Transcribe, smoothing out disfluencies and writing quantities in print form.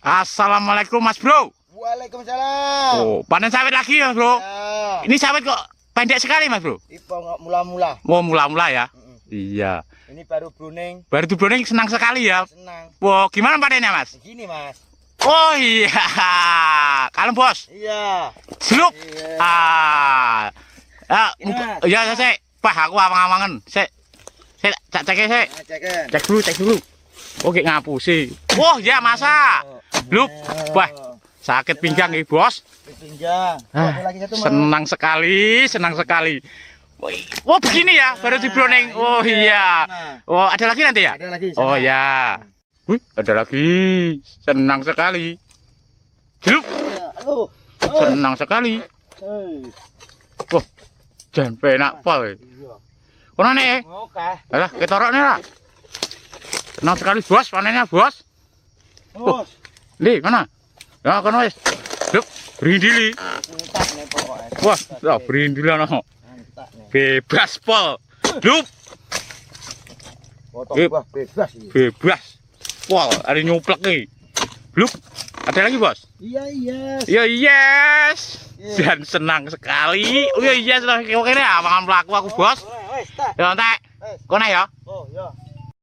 Assalamualaikum Mas Bro. Waalaikumsalam. Oh, panen sawit lagi ya Bro. Ya. Ini sawit kok pendek sekali Mas Bro. Ipo mula-mula. Oh, mula-mula ya. Mm-mm. Iya. Ini baru bruning. Baru di Browning senang sekali ya. Senang. Wah, gimana panennya Mas? Begini Mas. Oh iya. Kalem Bos. Iya. Slup. Iya. Ini, Mas. Ya saya. Pak aku awang-awangan. Saya cek Nah, cek dulu. Oke ngapusi. Wah, ya masa. Lup. Wah, sakit pinggang nih, Bos. Pinggang. Ah, Ada lagi satu Mas. senang sekali. Wah, begini ya, baru di Browning. Oh iya. Oh, ada lagi nanti ya? Ada lagi. Oh ya. Wih, ada lagi. Senang sekali. Lup. Halo. Senang sekali. Wah, jangan penak pol. Kono nih. Oke. Alah, ketoroknya lah. Senang sekali, Bos, panennya, Bos. Bos. Nih, mana? Ya, kono wis. Lup, berindili. Entak nih pokoknya. Wah, lah berindili ana. Entak nih. Bebas pol. Lup, Potong Ip. buah bebas ini. bebas. Pol, ada nyuplek nih. Lup, ada lagi, Bos? Iya, iya. Ya yes. Yes. Dan senang sekali. Oh ya yes, lah. Oke nih, awangan pelaku aku, Bos. Wes, tak. Ya, entek. Wes. Kono ya.